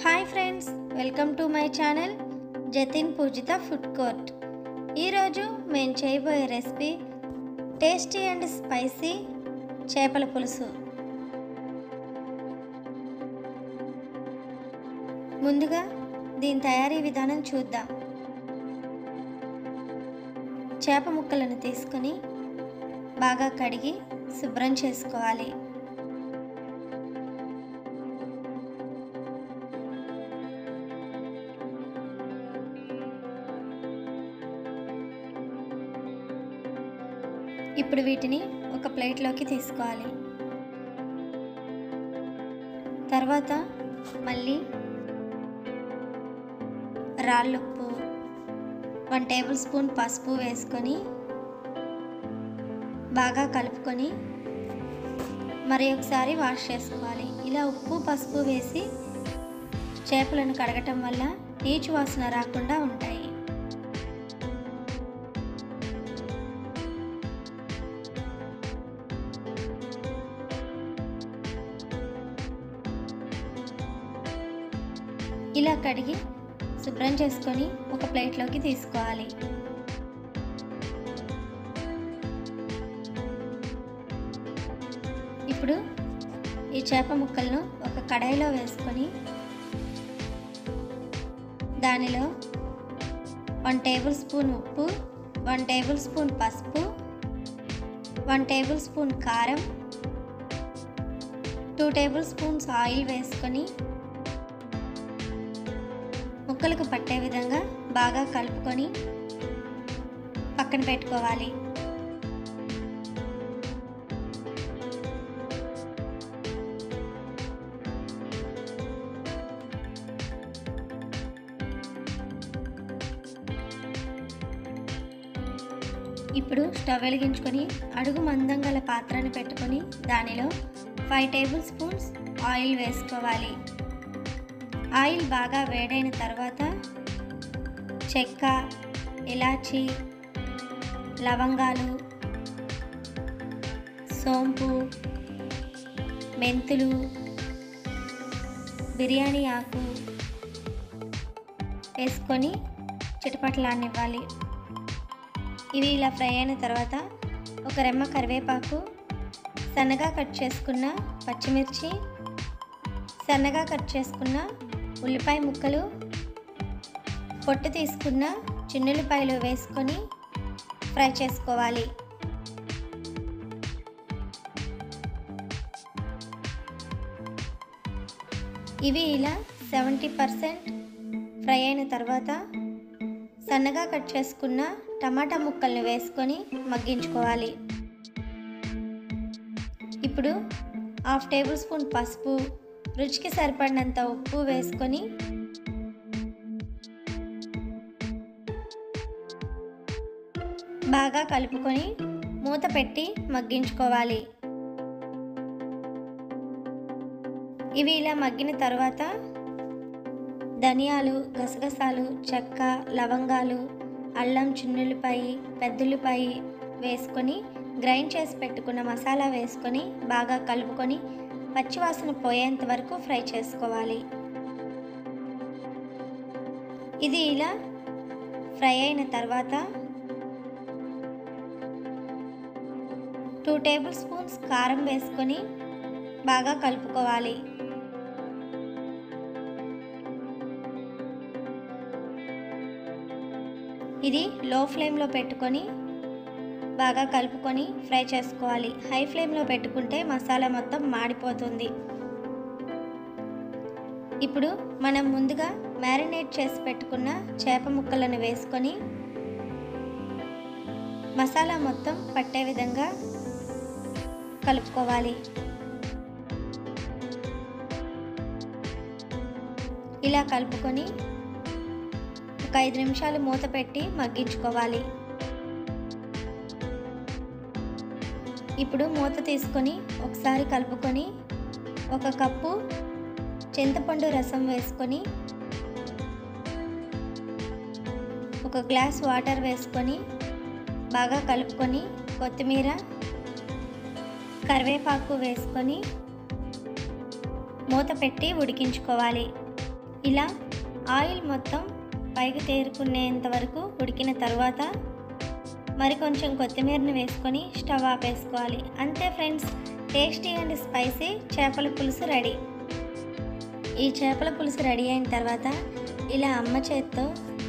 Hi friends, welcome to my channel Jatin Poojitha food court. ఈరోజు మేము చేయబోయే రెసిపీ టేస్టీ అండ్ స్పైసీ చేపల పులుసు. ముందుగా దీని తయారీ విధానం చూద్దాం. చేప ముక్కలను తీసుకొని బాగా కడిగి శుభ్రం చేసుకోవాలి. ఇప్పుడు వీటిని ఒక ప్లేట్లోకి తీసుకోవాలి. తర్వాత మళ్ళీ రాళ్ళుప్పు, 1 టేబుల్ స్పూన్ పసుపు వేసుకొని బాగా కలుపుకొని మరి ఒకసారి వాష్ చేసుకోవాలి. ఇలా ఉప్పు పసుపు వేసి చేపలను కడగటం వల్ల నీచు వాసన రాకుండా ఉంటాయి. ఇలా కడిగి శుభ్రం చేసుకొని ఒక ప్లేట్లోకి తీసుకోవాలి. ఇప్పుడు ఈ చేప ముక్కలను ఒక కడాయిలో వేసుకొని దానిలో 1 టేబుల్ స్పూన్ ఉప్పు, 1 టేబుల్ స్పూన్ పసుపు, 1 టేబుల్ స్పూన్ కారం, 2 టేబుల్ స్పూన్స్ ఆయిల్ వేసుకొని ముక్కలకు పట్టే విధంగా బాగా కలుపుకొని పక్కన పెట్టుకోవాలి. ఇప్పుడు స్టవ్ వెలిగించుకొని అడుగు మందం గల పాత్రను పెట్టుకొని దానిలో 5 టేబుల్ స్పూన్స్ ఆయిల్ వేసుకోవాలి. ఆయిల్ బాగా వేడైన తర్వాత చెక్క, ఇలాచి, లవంగాలు, సోంపు, మెంతులు, బిర్యానీ ఆకు వేసుకొని చిటపటలాడనివ్వాలి. ఇవి ఇలా ఫ్రై అయిన తర్వాత ఒక రెమ్మ కరివేపాకు, సన్నగా కట్ చేసుకున్న పచ్చిమిర్చి, సన్నగా కట్ చేసుకున్న ఉల్లిపాయ ముక్కలు, పొట్టు తీసుకున్న చిన్నుల్లిపాయలు వేసుకొని ఫ్రై చేసుకోవాలి. ఇవి ఇలా 70% ఫ్రై అయిన తర్వాత సన్నగా కట్ చేసుకున్న టమాటా ముక్కల్ని వేసుకొని మగ్గించుకోవాలి. ఇప్పుడు 1/2 టేబుల్ స్పూన్ పసుపు, రుచికి సరిపడినంత ఉప్పు వేసుకొని బాగా కలుపుకొని మూత పెట్టి మగ్గించుకోవాలి. ఇవి ఇలా మగ్గిన తర్వాత ధనియాలు, గసగసాలు, చెక్క, లవంగాలు, అల్లం, చిన్నుల్లిపాయ, పెద్దుల్లిపాయ వేసుకొని గ్రైండ్ చేసి పెట్టుకున్న మసాలా వేసుకొని బాగా కలుపుకొని పచ్చివాసన పోయేంత వరకు ఫ్రై చేసుకోవాలి. ఇది ఇలా ఫ్రై అయిన తర్వాత 2 టేబుల్ స్పూన్స్ కారం వేసుకొని బాగా కలుపుకోవాలి. ఇది లో ఫ్లేమ్లో పెట్టుకొని బాగా కలుపుకొని ఫ్రై చేసుకోవాలి. హై ఫ్లేమ్లో పెట్టుకుంటే మసాలా మొత్తం మాడిపోతుంది. ఇప్పుడు మనం ముందుగా మ్యారినేట్ చేసి పెట్టుకున్న చేప ముక్కలను వేసుకొని మసాలా మొత్తం పట్టే విధంగా కలుపుకోవాలి. ఇలా కలుపుకొని ఒక 5 నిమిషాలు మూత పెట్టి మగ్గించుకోవాలి. ఇప్పుడు మూత తీసుకొని ఒకసారి కలుపుకొని 1 కప్పు చింతపండు రసం వేసుకొని 1 గ్లాస్ వాటర్ వేసుకొని బాగా కలుపుకొని కొత్తిమీర, కరివేపాకు వేసుకొని మూత పెట్టి ఉడికించుకోవాలి. ఇలా ఆయిల్ మొత్తం పైకి తేరుకునేంత వరకు ఉడికిన తర్వాత మరి కొంచెం కొత్తిమీరని వేసుకొని స్టవ్ ఆపేసుకోవాలి. అంతే ఫ్రెండ్స్, టేస్టీ అండ్ స్పైసీ చేపల పులుసు రెడీ. ఈ చేపల పులుసు రెడీ అయిన తర్వాత ఇలా అమ్మ చేత్తో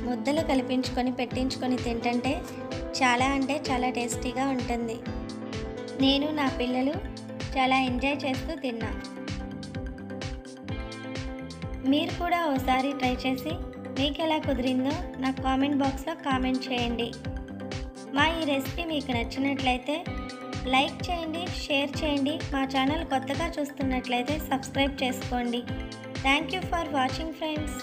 ముద్దలు కలిపించుకొని పెట్టించుకొని తింటుంటే చాలా అంటే చాలా టేస్టీగా ఉంటుంది. నేను నా పిల్లలు చాలా ఎంజాయ్ చేస్తూ తిన్నాం. మీరు కూడా ఒకసారి ట్రై చేసి మీకు ఎలా కుదిరిందో నాకు కామెంట్ బాక్స్లో కామెంట్ చేయండి. మా ఈ రెసిపీ మీకు నచ్చినట్లయితే లైక్ చేయండి, షేర్ చేయండి. మా ఛానల్ కొత్తగా చూస్తున్నట్లయితే సబ్స్క్రైబ్ చేసుకోండి. Thank you for watching friends.